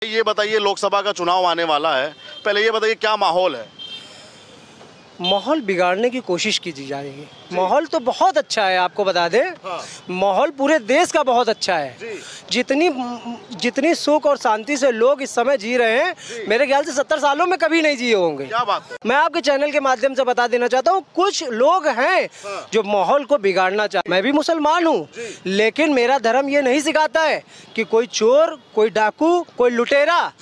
ये बताइए, लोकसभा का चुनाव आने वाला है, पहले ये बताइए क्या माहौल है? माहौल बिगाड़ने की कोशिश की जा रही है। माहौल तो बहुत अच्छा है, आपको बता दें। हाँ। माहौल पूरे देश का बहुत अच्छा है। जितनी सुख और शांति से लोग इस समय जी रहे हैं, मेरे ख्याल से 70 सालों में कभी नहीं जिए होंगे। क्या बात है? मैं आपके चैनल के माध्यम से बता देना चाहता हूँ, कुछ लोग हैं जो माहौल को बिगाड़ना चाहते। मैं भी मुसलमान हूँ, लेकिन मेरा धर्म ये नहीं सिखाता है कि कोई चोर, कोई डाकू, कोई लुटेरा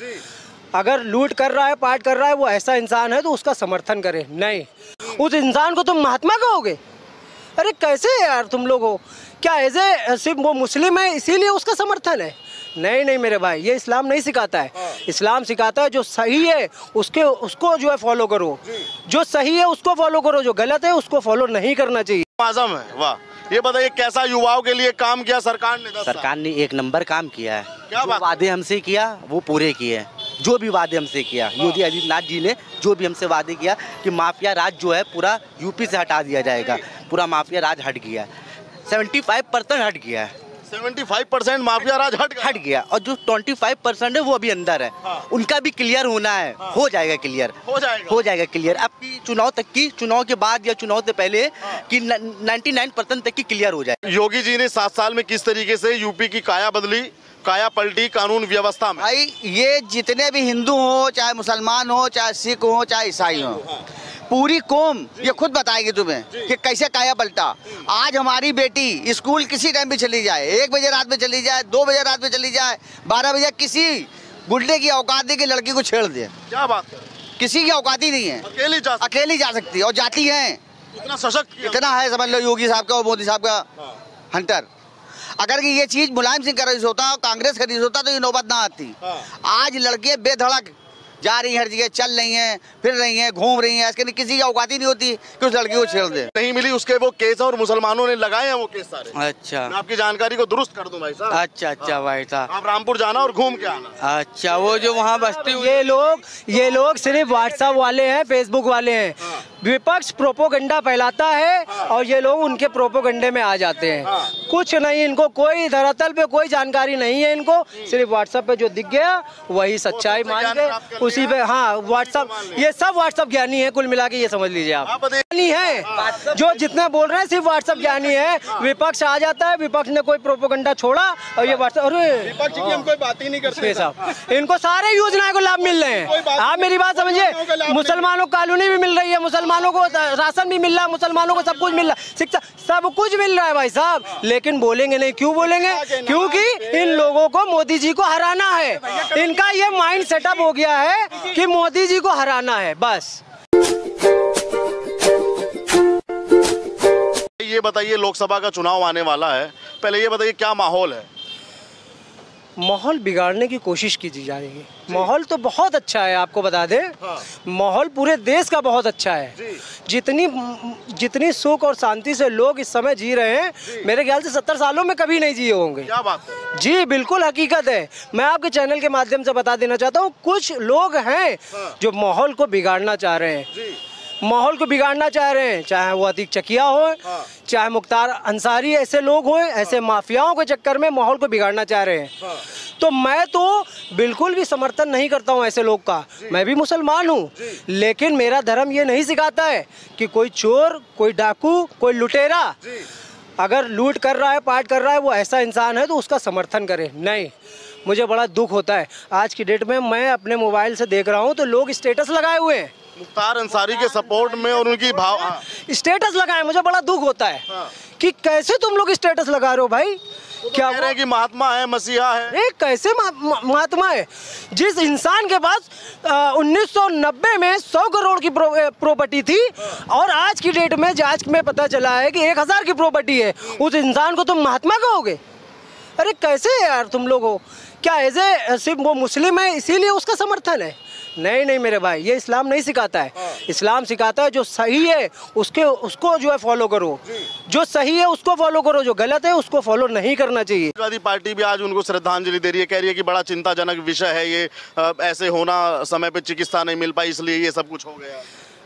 अगर लूट कर रहा है, पाट कर रहा है, वो ऐसा इंसान है तो उसका समर्थन करे। नहीं, उस इंसान को तुम महात्मा कहोगे? अरे कैसे यार तुम लोग हो? क्या ऐसे सिर्फ वो मुस्लिम है इसीलिए उसका समर्थन है? नहीं नहीं मेरे भाई, ये इस्लाम नहीं सिखाता है। इस्लाम सिखाता है जो सही है उसको जो है फॉलो करो, जो सही है उसको फॉलो करो, जो गलत है उसको फॉलो नहीं करना चाहिए। आजम है, वाह। ये बताइए कैसा युवाओं के लिए काम किया सरकार ने? सरकार ने एक नंबर काम किया है। क्या बात? वादे हमसे किया वो पूरे किए, जो भी वादे हमसे किया योगी आदित्यनाथ जी ने जो भी हमसे वादे किया कि माफिया राज जो है पूरा यूपी से हटा दिया जाएगा, पूरा माफिया राज हट गया, 75% हट गया है। 75% माफिया राज हट गया और जो 25% है वो अभी अंदर है। उनका भी क्लियर होना है। हो जाएगा क्लियर, हो जाएगा क्लियर। अब की चुनाव तक की, चुनाव के बाद या चुनाव से पहले कि 99% तक की क्लियर हो जाए। योगी जी ने 7 साल में किस तरीके से यूपी की काया बदली, काया पलटी कानून व्यवस्था में? भाई ये जितने भी हिंदू हो, चाहे मुसलमान हो, चाहे सिख हो, चाहे ईसाई हो, पूरी कौम ये खुद बताएगी तुम्हें कि कैसे काया पलटा। आज हमारी बेटी स्कूल किसी टाइम भी चली जाए, 1 बजे रात में चली जाए, 2 बजे रात में चली जाए, 12 बजे, किसी गुंडे की औकात नहीं कि लड़की को छेड़ दे। क्या बात है? किसी की औकात ही नहीं है, अकेली जा सकती है और जाती है। इतना सशक्त, इतना है समझ लो योगी साहब का और मोदी साहब का हंटर। अगर कि ये चीज मुलायम सिंह का रईस होता और कांग्रेस का रईस होता तो ये नौबत ना आती। आज लड़के बेधड़क जा रही हैं, हर जगह चल रही हैं, फिर रही हैं, घूम रही हैं, इसके किसी की औकात ही नहीं होती कि उस लड़की को छेड़ दे। नहीं मिली उसके वो केस और मुसलमानों ने लगाए हैं वो केस सारे। अच्छा, मैं आपकी जानकारी को दुरुस्त कर दूं भाई साहब। अच्छा भाई साहब, आप रामपुर जाना और घूम के आना। अच्छा, वो जो वहाँ बस्ती, ये लोग सिर्फ व्हाट्सएप वाले हैं, फेसबुक वाले हैं। विपक्ष प्रोपोगंडा फैलाता है और ये लोग उनके प्रोपोगंडे में आ जाते हैं। कुछ नहीं, इनको कोई धरातल पे कोई जानकारी नहीं है। इनको सिर्फ व्हाट्सएप पे जो दिख गया वही सच्चाई मान के उसी पे, हाँ व्हाट्सएप, ये सब व्हाट्सएप ज्ञानी है कुल मिला के, ये समझ लीजिए आप। ज्ञानी है जो जितने बोल रहे हैं सिर्फ व्हाट्सएप ज्ञानी है। विपक्ष आ जाता है, विपक्ष ने कोई प्रोपोगंडा छोड़ा और ये व्हाट्सएप, अरे विपक्ष की हम कोई बात ही नहीं करते साहब। इनको सारे योजनाओं को लाभ मिल रहे हैं। आप मेरी बात समझिए, मुसलमानों को कॉलोनी भी मिल रही है, मुसलमानों को राशन भी मिल रहा है, मुसलमानों को सब कुछ मिल रहा है, शिक्षा सब कुछ मिल रहा है भाई साहब। लेकिन बोलेंगे नहीं, क्यों बोलेंगे? क्योंकि इन लोगों को मोदी जी को हराना है। इनका ये माइंड सेटअप हो गया है कि मोदी जी को हराना है बस। ये बताइए, लोकसभा का चुनाव आने वाला है, पहले ये बताइए क्या माहौल है? माहौल बिगाड़ने की कोशिश की जा रही है। माहौल तो बहुत अच्छा है, आपको बता दें। माहौल पूरे देश का बहुत अच्छा है। जितनी सुख और शांति से लोग इस समय जी रहे हैं, मेरे ख्याल से 70 सालों में कभी नहीं जिए होंगे। क्या बात है? जी बिल्कुल हकीकत है। मैं आपके चैनल के माध्यम से बता देना चाहता हूँ, कुछ लोग हैं जो माहौल को बिगाड़ना चाह रहे हैं। माहौल को बिगाड़ना चाह रहे हैं, चाहे वो अतीक चकिया हो, चाहे मुख्तार अंसारी, ऐसे लोग हों, ऐसे माफियाओं के चक्कर में माहौल को बिगाड़ना चाह रहे हैं। तो मैं तो बिल्कुल भी समर्थन नहीं करता हूं ऐसे लोग का। मैं भी मुसलमान हूं, लेकिन मेरा धर्म ये नहीं सिखाता है कि कोई चोर, कोई डाकू, कोई लुटेरा अगर लूट कर रहा है, पाट कर रहा है, वो ऐसा इंसान है तो उसका समर्थन करे। नहीं, मुझे बड़ा दुख होता है। आज की डेट में मैं अपने मोबाइल से देख रहा हूँ तो लोग स्टेटस लगाए हुए हैं मुख्तार अंसारी के सपोर्ट में और उनकी भाव स्टेटस लगाए। मुझे बड़ा दुख होता है कि कैसे तुम लोग स्टेटस लगा रहे हो भाई। क्या कह रहे हैं कि महात्मा है, मसीहा है? कैसे महात्मा है? जिस इंसान के पास 1990 में 100 करोड़ की प्रॉपर्टी थी और आज की डेट में जांच में पता चला है कि 1000 की प्रॉपर्टी है, उस इंसान को तुम महात्मा कहोगे? अरे कैसे यार तुम लोग हो? क्या ऐसे सिर्फ वो मुस्लिम है इसीलिए उसका समर्थन है? नहीं नहीं मेरे भाई, ये इस्लाम नहीं सिखाता है। इस्लाम सिखाता है जो सही है उसको जो है फॉलो करो, जो सही है उसको फॉलो करो, जो गलत है उसको फॉलो नहीं करना चाहिए। समाजवादी पार्टी भी आज उनको श्रद्धांजलि दे रही है, कह रही है कि बड़ा चिंताजनक विषय है ये, ऐसे होना, समय पे चिकित्सा नहीं मिल पाई इसलिए ये सब कुछ हो गया।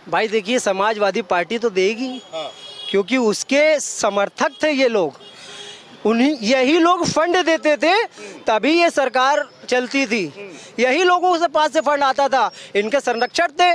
भाई देखिए, समाजवादी पार्टी तो देगी क्योंकि उसके समर्थक थे ये लोग, उन्हीं यही लोग फंड देते थे, तभी ये सरकार चलती थी। यही लोगों से पास से फंड आता था, इनके संरक्षक थे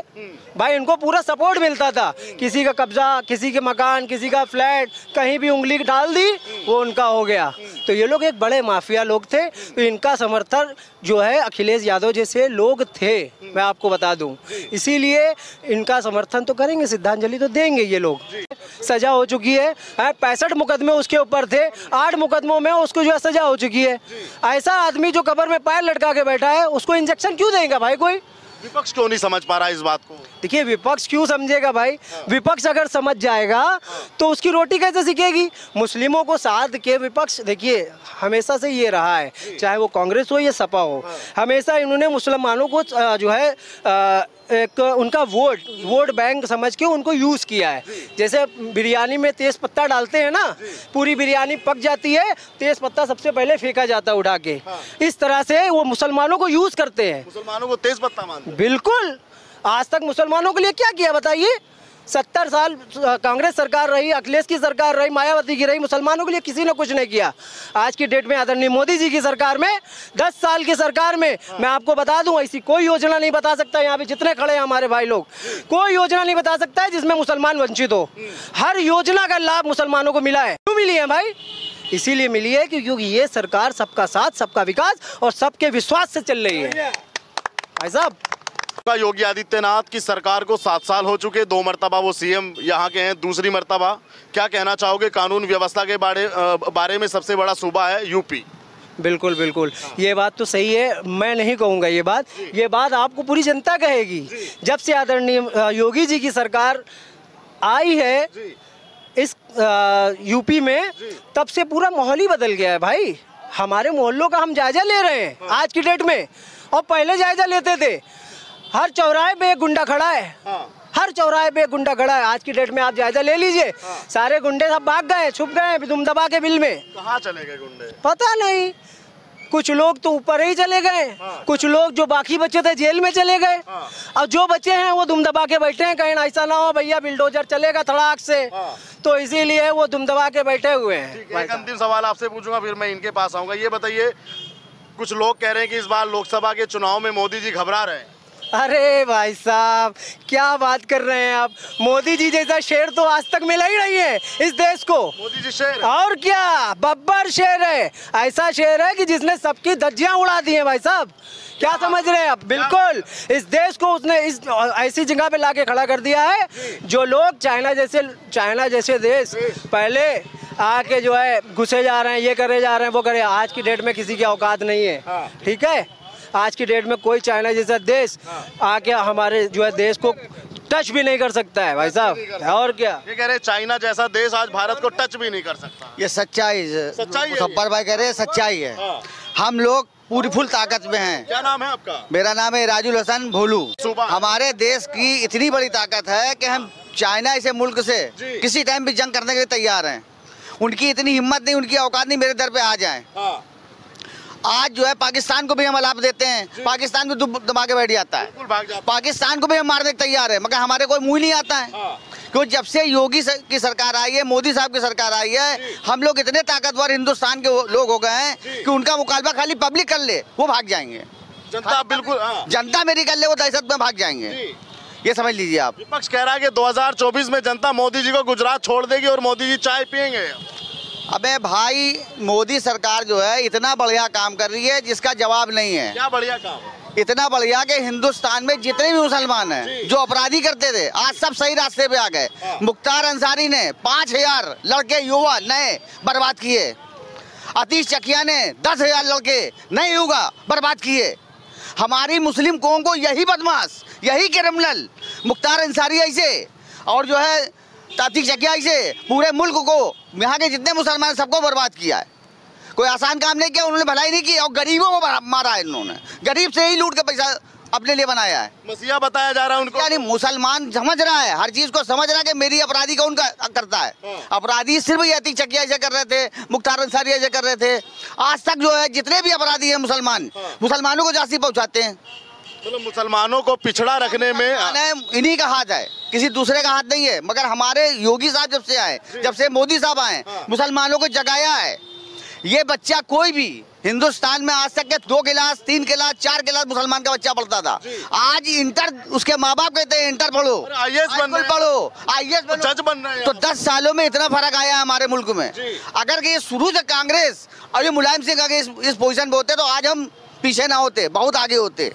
भाई, इनको पूरा सपोर्ट मिलता था। किसी का कब्जा, किसी के मकान, किसी का फ्लैट, कहीं भी उंगली डाल दी वो उनका हो गया। तो ये लोग एक बड़े माफिया लोग थे, तो इनका समर्थन जो है अखिलेश यादव जैसे लोग थे, मैं आपको बता दूं, इसीलिए इनका समर्थन तो करेंगे, श्रद्धांजलि तो देंगे ये लोग। सजा हो चुकी है, 65 मुकदमे उसके ऊपर थे, 8 मुकदमों में उसको जो है सजा हो चुकी है। ऐसा आदमी जो कब्र में पैर लटका के बैठा है, उसको इंजेक्शन क्यों देगा भाई कोई? विपक्ष क्यों नहीं समझ पा रहा इस बात को? देखिए, विपक्ष क्यों समझेगा भाई? विपक्ष अगर समझ जाएगा तो उसकी रोटी कैसे सिकेगी? मुस्लिमों को साथ के विपक्ष, देखिए हमेशा से ये रहा है, चाहे वो कांग्रेस हो या सपा हो, हमेशा इन्होंने मुसलमानों को जो है एक उनका वोट बैंक समझ के उनको यूज़ किया है। जैसे बिरयानी में तेज पत्ता डालते हैं ना, पूरी बिरयानी पक जाती है, तेज पत्ता सबसे पहले फेंका जाता है उठा के। इस तरह से वो मुसलमानों को यूज़ करते हैं। मुसलमानों को तेज पत्ता मानते हैं? बिल्कुल। आज तक मुसलमानों के लिए क्या किया बताइए? 70 साल कांग्रेस सरकार रही, अखिलेश की सरकार रही, मायावती की रही, मुसलमानों के लिए किसी ने कुछ नहीं किया। आज की डेट में आदरणीय मोदी जी की सरकार में, 10 साल की सरकार में, मैं आपको बता दूं, ऐसी कोई योजना नहीं बता सकता, यहाँ पे जितने खड़े हैं हमारे भाई लोग, कोई योजना नहीं बता सकता है जिसमें मुसलमान वंचित हो। हर योजना का लाभ मुसलमानों को मिला है। क्यों मिली है भाई? इसीलिए मिली है क्योंकि ये सरकार सबका साथ, सबका विकास और सबके विश्वास से चल रही है भाई साहब। योगी आदित्यनाथ की सरकार को 7 साल हो चुके, 2 मरतबा वो सीएम यहाँ के हैं, दूसरी मरतबा। क्या कहना चाहोगे? कानून व्यवस्था के बारे में सबसे बड़ा सूबा है यूपी। बिल्कुल बिल्कुल, ये बात तो सही है, मैं नहीं कहूँगा ये बात आपको पूरी जनता कहेगी। जब से आदरणीय योगी जी की सरकार आई है इस यूपी में, तब से पूरा माहौल ही बदल गया है भाई। हमारे मोहल्लों का हम जायजा ले रहे हैं आज की डेट में, और पहले जायजा लेते थे। हर चौराहे पे एक गुंडा खड़ा है, हर चौराहे पे एक गुंडा खड़ा है। आज की डेट में आप जायजा ले लीजिए, सारे गुंडे सब भाग गए, छुप गए दुम दबा के बिल में। कहाँ चले गए गुंडे? पता नहीं, कुछ लोग तो ऊपर ही चले गए, कुछ लोग जो बाकी बचे थे जेल में चले गए, और जो बचे हैं वो दुम दबा के बैठे हैं। कहीं ऐसा ना हो भैया बिल्डोजर चलेगा धड़ाक से, तो इसीलिए वो दुम दबा के बैठे हुए हैं। एक अंतिम सवाल आपसे पूछूंगा, फिर मैं इनके पास आऊंगा। ये बताइए, कुछ लोग कह रहे हैं कि इस बार लोकसभा के चुनाव में मोदी जी घबरा रहे हैं। अरे भाई साहब, क्या बात कर रहे हैं आप? मोदी जी जैसा शेर तो आज तक मिला ही नहीं है इस देश को। मोदी जी शेर? और क्या, बब्बर शेर है। ऐसा शेर है कि जिसने सबकी धज्जियां उड़ा दी हैं भाई साहब। क्या समझ रहे हैं आप? बिल्कुल, इस देश को उसने इस ऐसी जगह पे लाके खड़ा कर दिया है जो लोग चाइना जैसे देश पहले आके जो है घुसे जा रहे हैं, ये करे जा रहे हैं, वो करे। आज की डेट में किसी की औकात नहीं है, ठीक है? आज की डेट में कोई चाइना जैसा देश आके हमारे जो है देश को टच भी नहीं कर सकता है भाई साहब। और क्या ये कह रहे हैं, चाइना जैसा देश आज भारत को टच भी नहीं कर सकता। ये सच्चाई है, सच्चाई भाई कह रहे हैं, सच्चाई है। हम लोग पूरी फुल ताकत में हैं। क्या नाम है आपका? मेरा नाम है राजुल हसन भोलू। सूबा? हमारे देश की इतनी बड़ी ताकत है कि हम चाइना ऐसे मुल्क से किसी टाइम भी जंग करने के लिए तैयार हैं। उनकी इतनी हिम्मत नहीं, उनकी औकात नहीं मेरे दर पे आ जाएं। आज जो है पाकिस्तान को भी हम अलाप देते हैं, पाकिस्तान भी दबा के बैठ जाता है, पाकिस्तान को भी हम मारने को तैयार है, मगर हमारे कोई मुंह नहीं आता है। क्योंकि जब से योगी की सरकार आई है, मोदी साहब की सरकार आई है, हम लोग इतने ताकतवर हिंदुस्तान के लोग हो गए हैं कि उनका मुकाबला खाली पब्लिक कर ले वो भाग जाएंगे। जनता बिल्कुल, जनता मेरी कर ले वो दहशत में भाग जाएंगे। ये समझ लीजिए आप। विपक्ष कह रहा है कि 2024 में जनता मोदी जी को गुजरात छोड़ देगी और मोदी जी चाय पियेंगे। अबे भाई, मोदी सरकार जो है इतना बढ़िया काम कर रही है जिसका जवाब नहीं है। क्या बढ़िया काम? इतना बढ़िया कि हिंदुस्तान में जितने भी मुसलमान हैं जो अपराधी करते थे, आज सब सही रास्ते पे आ गए। मुख्तार अंसारी ने 5000 लड़के युवा नए बर्बाद किए। अतीश चकिया ने 10,000 लड़के नए युवा बर्बाद किए। हमारी मुस्लिम कौम को यही बदमाश, यही क्रिमिनल मुख्तार अंसारी ऐसे और जो है अतीश चकिया ऐसे पूरे मुल्क को, यहाँ के जितने मुसलमान सबको बर्बाद किया है। कोई आसान काम नहीं किया, उन्होंने भलाई नहीं की और गरीबों को मारा है इन्होंने। गरीब से ही लूट के पैसा अपने लिए बनाया है। मसीहा बताया जा रहा है उनको। यानी मुसलमान समझ रहा है, हर चीज को समझ रहा है कि मेरी अपराधी कौन करता है। अपराधी सिर्फ ये अतीक चकिया ऐसे कर रहे थे, मुख्तार अंसारी ऐसे कर रहे थे। आज तक जो है जितने भी अपराधी हैं मुसलमानों को जासी पहुंचाते हैं। मतलब मुसलमानों को पिछड़ा रखने में इन्हीं का हाथ है, किसी दूसरे का हाथ नहीं है। मगर हमारे योगी साहब जब से आए, जब से मोदी साहब आए, मुसलमानों को जगाया है ये बच्चा कोई भी हिंदुस्तान में आज तक के 2 क्लास 3 क्लास 4 क्लास मुसलमान का बच्चा पढ़ता था। आज इंटर, उसके माँ बाप कहते हैं इंटर पढ़ो, IAS बन रहे हैं। पढ़ो, IAS बनो, जज बन रहे हैं। तो 10 सालों में इतना फर्क आया है हमारे मुल्क में। अगर ये शुरू से कांग्रेस और ये मुलायम सिंह अगर इस पोजीशन पे होते तो आज हम पीछे ना होते, बहुत आगे होते।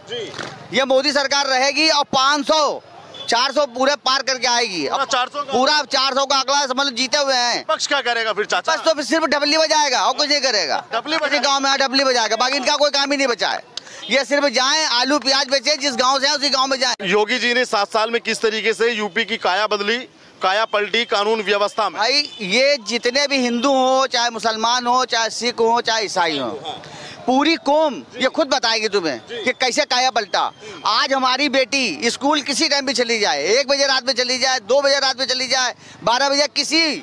ये मोदी सरकार रहेगी और 500 400 पूरे पार करके आएगी। अब 400 का पूरा 400 का आंकड़ा समझ जीते हुए हैं। पक्ष क्या करेगा फिर चाचा? बस तो फिर सिर्फ डबली बजाएगा और कुछ नहीं करेगा। डबली किसी गांव में डबली बजाएगा, बाकी इनका कोई काम ही नहीं बचा है। ये सिर्फ जाएं आलू प्याज बेचे, जिस गांव से है उसी गांव में जाएं। योगी जी ने 7 साल में किस तरीके से यूपी की काया बदली, काया पलटी कानून व्यवस्था में? भाई ये जितने भी हिंदू हो, चाहे मुसलमान हो, चाहे सिख हो, चाहे ईसाई हो, पूरी कौम ये खुद बताएगी तुम्हें कि कैसे काया पलटा। आज हमारी बेटी स्कूल किसी टाइम भी चली जाए, 1 बजे रात में चली जाए, 2 बजे रात में चली जाए, 12 बजे, किसी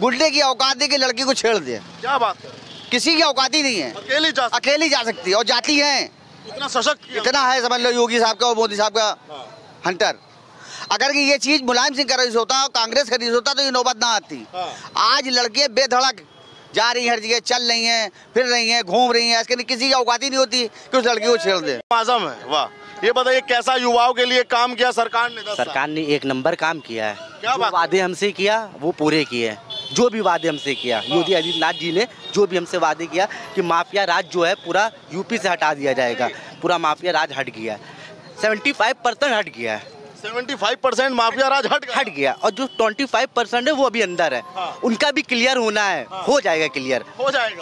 गुंडे की औकात नहीं कि लड़की को छेड़ दे। क्या बात है? किसी की औकात ही नहीं है, अकेली जा सकती है और जाती है। इतना सशक्त, इतना है समझ लो योगी साहब का और मोदी साहब का हंटर। अगर ये चीज मुलायम सिंह का रईस होता, कांग्रेस का रईस होता तो ये नौबत ना आती। आज लड़के बेधड़क जा रही हैं, हर जगह चल रही हैं, फिर रही हैं, घूम रही हैं, इसके लिए किसी की औकात ही नहीं होती कि उस लड़की को छेड़ दे। आजम है, वाह। ये बताइए कैसा युवाओं के लिए काम किया सरकार ने? 10 साल। सरकार ने एक नंबर काम किया है। क्या जो बात? वादे हमसे किया वो पूरे किए। जो भी वादे हमसे किया, योगी आदित्यनाथ जी ने जो भी हमसे वादे किया कि माफिया राज जो है पूरा यूपी से हटा दिया जाएगा, पूरा माफिया राज हट गया है। 75% हट गया है। 75% माफिया राज हट गया और जो 25% है वो अभी अंदर है। उनका भी क्लियर होना है। हो जाएगा क्लियर,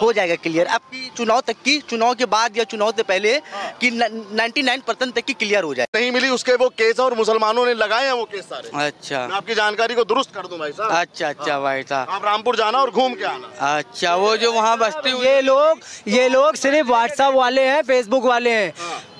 हो जाएगा क्लियर। अब की चुनाव तक की, चुनाव के बाद या चुनाव से पहले कि 99% तक की क्लियर हो जाए। नहीं मिली उसके वो केस और मुसलमानों ने लगाए हैं वो केस सारे। अच्छा, मैं आपकी जानकारी को दुरुस्त कर दूं भाई साहब। अच्छा भाई साहब, आप रामपुर जाना और घूम के आना। अच्छा, वो जो वहाँ बस्ती ये लोग सिर्फ व्हाट्सएप वाले हैं, फेसबुक वाले हैं।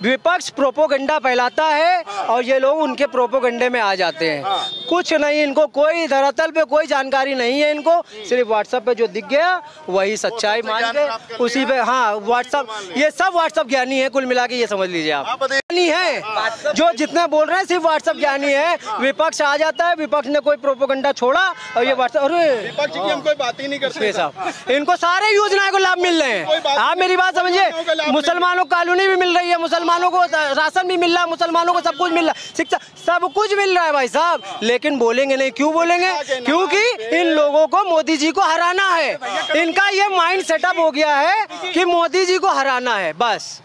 विपक्ष प्रोपोगंडा फैलाता है और ये लोग उनके प्रोपोगंडे में आ जाते हैं। कुछ नहीं, इनको कोई धरातल पे कोई जानकारी नहीं है। इनको सिर्फ व्हाट्सएप पे जो दिख गया वही सच्चाई मान के उसी पे, हाँ व्हाट्सएप, ये सब व्हाट्सएप ज्ञानी है कुल मिला के, ये समझ लीजिए आप। ज्ञानी है जो जितने बोल रहे हैं सिर्फ व्हाट्सएप ज्ञानी है। विपक्ष आ जाता है, विपक्ष ने कोई प्रोपोगंडा छोड़ा और ये व्हाट्सएप, अरे विपक्ष की हम कोई बात ही नहीं करते साहब। इनको सारे योजनाओं को लाभ मिल रहे हैं। आप मेरी बात समझिए, मुसलमानों को कॉलोनी भी मिल रही है, मुसलमानों को राशन भी मिल रहा है, मुसलमानों को सब कुछ मिल रहा है, शिक्षा सब कुछ मिल रहा है भाई साहब। लेकिन बोलेंगे नहीं, क्यों बोलेंगे? क्योंकि इन लोगों को मोदी जी को हराना है। इनका ये माइंड सेटअप हो गया है कि मोदी जी को हराना है बस।